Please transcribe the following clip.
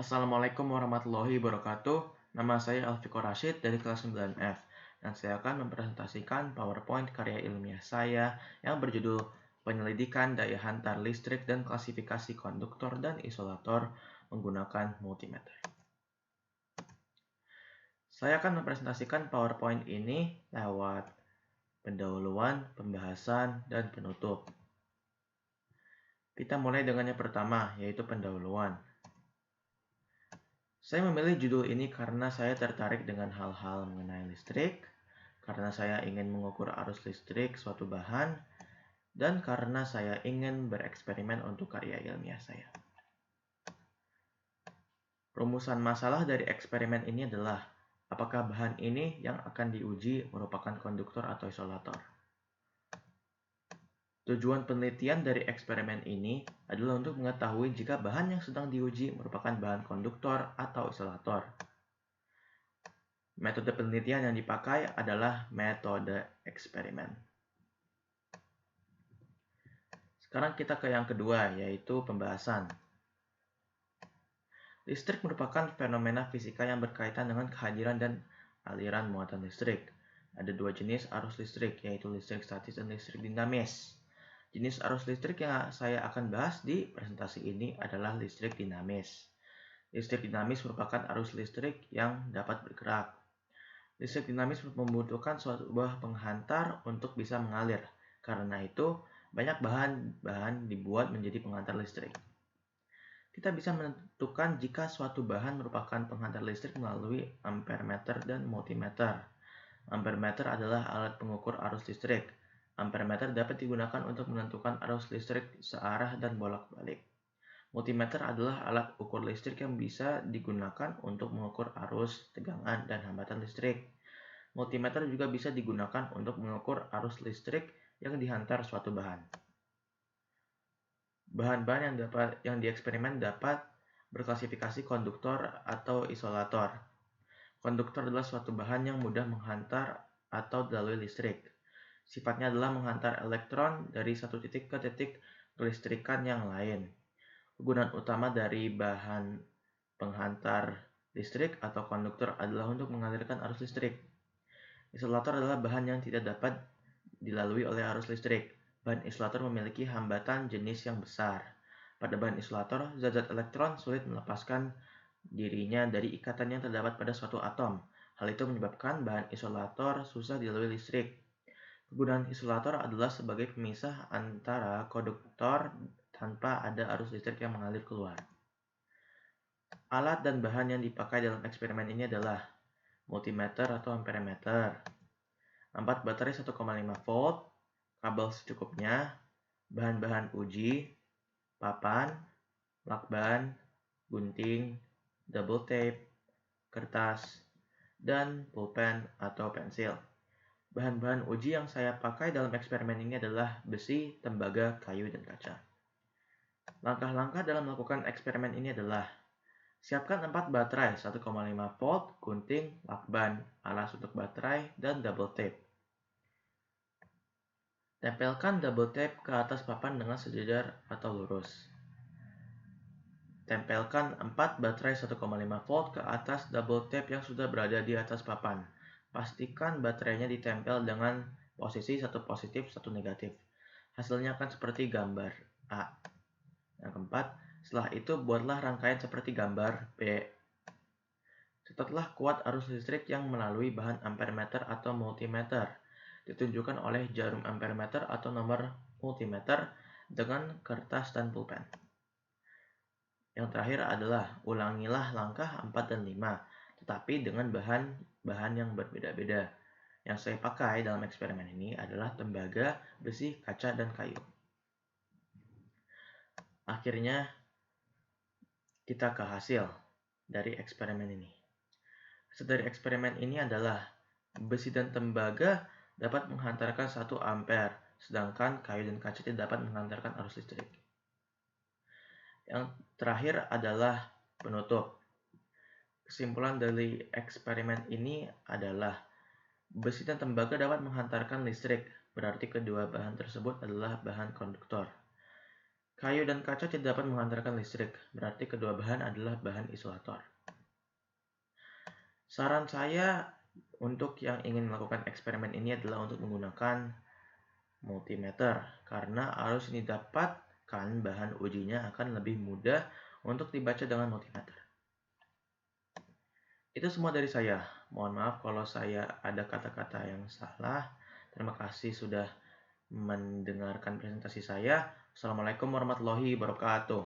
Assalamualaikum warahmatullahi wabarakatuh. Nama saya Alfiqor Rashid dari kelas 9F dan saya akan mempresentasikan PowerPoint karya ilmiah saya yang berjudul Penyelidikan Daya Hantar Listrik dan Klasifikasi Konduktor dan Isolator menggunakan Multimeter. Saya akan mempresentasikan PowerPoint ini lewat pendahuluan, pembahasan, dan penutup. Kita mulai dengan yang pertama, yaitu pendahuluan. Saya memilih judul ini karena saya tertarik dengan hal-hal mengenai listrik, karena saya ingin mengukur arus listrik suatu bahan, dan karena saya ingin bereksperimen untuk karya ilmiah saya. Rumusan masalah dari eksperimen ini adalah, apakah bahan ini yang akan diuji merupakan konduktor atau isolator? Tujuan penelitian dari eksperimen ini adalah untuk mengetahui jika bahan yang sedang diuji merupakan bahan konduktor atau isolator. Metode penelitian yang dipakai adalah metode eksperimen. Sekarang kita ke yang kedua, yaitu pembahasan. Listrik merupakan fenomena fisika yang berkaitan dengan kehadiran dan aliran muatan listrik. Ada dua jenis arus listrik, yaitu listrik statis dan listrik dinamis. Jenis arus listrik yang saya akan bahas di presentasi ini adalah listrik dinamis. Listrik dinamis merupakan arus listrik yang dapat bergerak. Listrik dinamis membutuhkan suatu buah penghantar untuk bisa mengalir. Karena itu, banyak bahan-bahan dibuat menjadi penghantar listrik. Kita bisa menentukan jika suatu bahan merupakan penghantar listrik melalui ampermeter dan multimeter. Ampermeter adalah alat pengukur arus listrik. Ampermeter dapat digunakan untuk menentukan arus listrik searah dan bolak-balik. Multimeter adalah alat ukur listrik yang bisa digunakan untuk mengukur arus, tegangan, dan hambatan listrik. Multimeter juga bisa digunakan untuk mengukur arus listrik yang dihantar suatu bahan. Bahan-bahan yang dieksperimen dapat berklasifikasi konduktor atau isolator. Konduktor adalah suatu bahan yang mudah menghantar atau dilalui listrik. Sifatnya adalah menghantar elektron dari satu titik ke titik kelistrikan yang lain. Kegunaan utama dari bahan penghantar listrik atau konduktor adalah untuk mengalirkan arus listrik. Isolator adalah bahan yang tidak dapat dilalui oleh arus listrik. Bahan isolator memiliki hambatan jenis yang besar. Pada bahan isolator, zat-zat elektron sulit melepaskan dirinya dari ikatan yang terdapat pada suatu atom. Hal itu menyebabkan bahan isolator susah dilalui listrik. Kegunaan isolator adalah sebagai pemisah antara konduktor tanpa ada arus listrik yang mengalir keluar. Alat dan bahan yang dipakai dalam eksperimen ini adalah multimeter atau amperemeter, 4 baterai 1,5 volt, kabel secukupnya, bahan-bahan uji, papan, lakban, gunting, double tape, kertas, dan pulpen atau pensil. Bahan-bahan uji yang saya pakai dalam eksperimen ini adalah besi, tembaga, kayu, dan kaca. Langkah-langkah dalam melakukan eksperimen ini adalah siapkan 4 baterai 1,5 volt, gunting, lakban, alas untuk baterai, dan double tape. Tempelkan double tape ke atas papan dengan sejajar atau lurus. Tempelkan 4 baterai 1,5 volt ke atas double tape yang sudah berada di atas papan. Pastikan baterainya ditempel dengan posisi satu positif, satu negatif. Hasilnya akan seperti gambar A. Yang keempat, setelah itu buatlah rangkaian seperti gambar B. Setelah kuat arus listrik yang melalui bahan ampermeter atau multimeter, ditunjukkan oleh jarum ampermeter atau nomor multimeter dengan kertas dan pulpen. Yang terakhir adalah ulangilah langkah 4 dan 5, tetapi dengan bahan yang berbeda-beda. Yang saya pakai dalam eksperimen ini adalah tembaga, besi, kaca, dan kayu. Akhirnya, kita ke hasil dari eksperimen ini. Hasil dari eksperimen ini adalah besi dan tembaga dapat menghantarkan 1 ampere, sedangkan kayu dan kaca tidak dapat menghantarkan arus listrik. Yang terakhir adalah penutup. Kesimpulan dari eksperimen ini adalah besi dan tembaga dapat menghantarkan listrik, berarti kedua bahan tersebut adalah bahan konduktor. Kayu dan kaca tidak dapat menghantarkan listrik, berarti kedua bahan adalah bahan isolator. Saran saya untuk yang ingin melakukan eksperimen ini adalah untuk menggunakan multimeter, karena arus ini dapatkan bahan ujinya akan lebih mudah untuk dibaca dengan multimeter. Itu semua dari saya. Mohon maaf kalau saya ada kata-kata yang salah. Terima kasih sudah mendengarkan presentasi saya. Assalamualaikum warahmatullahi wabarakatuh.